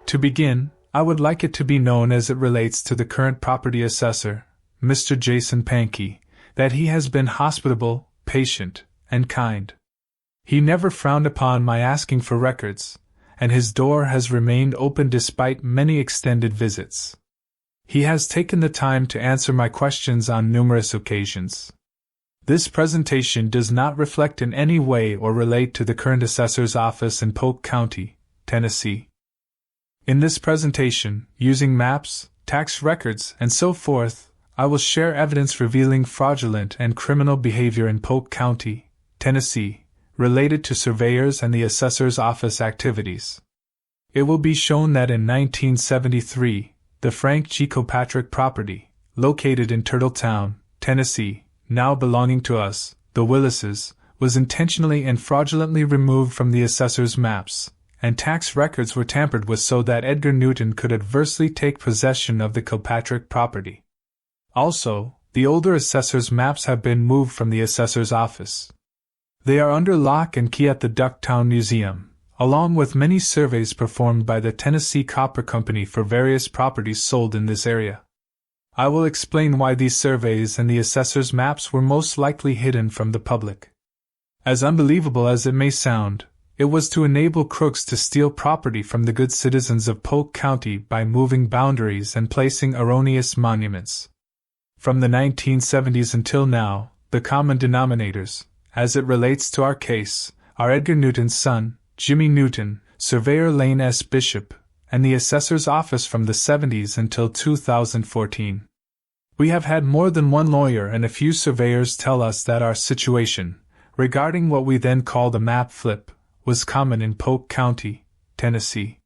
To begin, I would like it to be known as it relates to the current property assessor, Mr. Jason Pankey, that he has been hospitable, patient, and kind. He never frowned upon my asking for records, and his door has remained open despite many extended visits. He has taken the time to answer my questions on numerous occasions. This presentation does not reflect in any way or relate to the current assessor's office in Polk County, Tennessee. In this presentation, using maps, tax records, and so forth, I will share evidence revealing fraudulent and criminal behavior in Polk County, Tennessee, related to surveyors and the assessor's office activities. It will be shown that in 1973, the Frank G. Kilpatrick property, located in Turtletown, Tennessee, now belonging to us, the Willises, was intentionally and fraudulently removed from the assessor's maps, and tax records were tampered with so that Edgar Newton could adversely take possession of the Kilpatrick property. Also, the older assessor's maps have been moved from the assessor's office. They are under lock and key at the Ducktown Museum, along with many surveys performed by the Tennessee Copper Company for various properties sold in this area. I will explain why these surveys and the assessor's maps were most likely hidden from the public. As unbelievable as it may sound, it was to enable crooks to steal property from the good citizens of Polk County by moving boundaries and placing erroneous monuments. From the 1970s until now, the common denominators, as it relates to our case, are Edgar Newton's son, Jimmy Newton, Surveyor Lane S. Bishop, and the assessor's office from the 70s until 2014. We have had more than one lawyer and a few surveyors tell us that our situation, regarding what we then called a map flip, was common in Polk County, Tennessee.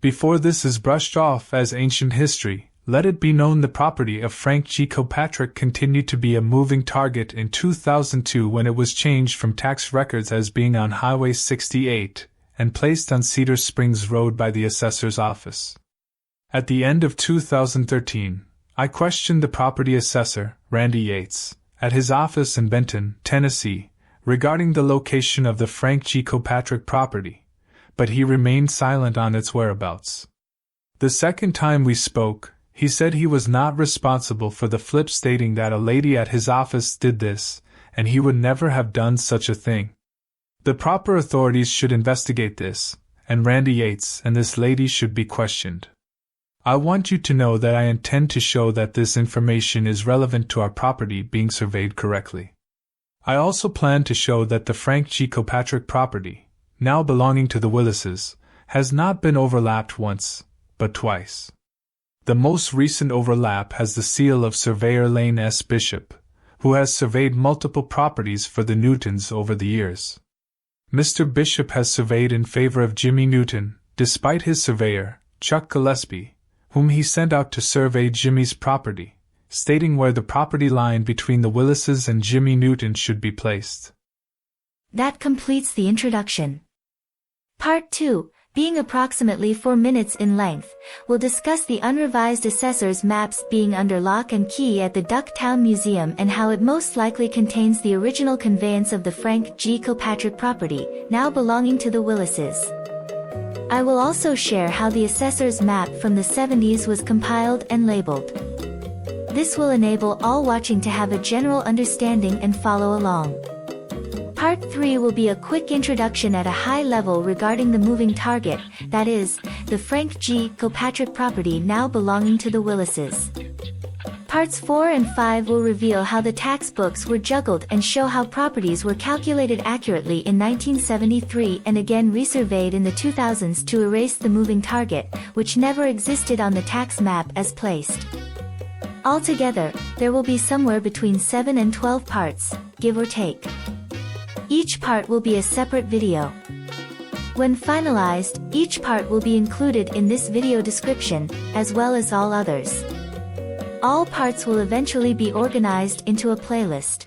Before this is brushed off as ancient history, let it be known the property of Frank G. Kilpatrick continued to be a moving target in 2002 when it was changed from tax records as being on Highway 68 and placed on Cedar Springs Road by the assessor's office. At the end of 2013, I questioned the property assessor, Randy Yates, at his office in Benton, Tennessee, regarding the location of the Frank G. Kilpatrick property, but he remained silent on its whereabouts. The second time we spoke, he said he was not responsible for the flip, stating that a lady at his office did this, and he would never have done such a thing. The proper authorities should investigate this, and Randy Yates and this lady should be questioned. I want you to know that I intend to show that this information is relevant to our property being surveyed correctly. I also plan to show that the Frank G. Kilpatrick property, now belonging to the Willises, has not been overlapped once, but twice. The most recent overlap has the seal of Surveyor Lane S. Bishop, who has surveyed multiple properties for the Newtons over the years. Mr. Bishop has surveyed in favor of Jimmy Newton, despite his surveyor, Chuck Gillespie, whom he sent out to survey Jimmy's property, stating where the property line between the Willises and Jimmy Newton should be placed. That completes the introduction. Part 2, being approximately 4 minutes in length, will discuss the unrevised assessor's maps being under lock and key at the Ducktown Museum and how it most likely contains the original conveyance of the Frank G. Kilpatrick property, now belonging to the Willises. I will also share how the assessor's map from the 70s was compiled and labeled. This will enable all watching to have a general understanding and follow along. Part 3 will be a quick introduction at a high level regarding the moving target, that is, the Frank G. Kilpatrick property now belonging to the Willises. Parts 4 and 5 will reveal how the tax books were juggled and show how properties were calculated accurately in 1973 and again resurveyed in the 2000s to erase the moving target, which never existed on the tax map as placed. Altogether, there will be somewhere between 7 and 12 parts, give or take. Each part will be a separate video. When finalized, each part will be included in this video description, as well as all others. All parts will eventually be organized into a playlist.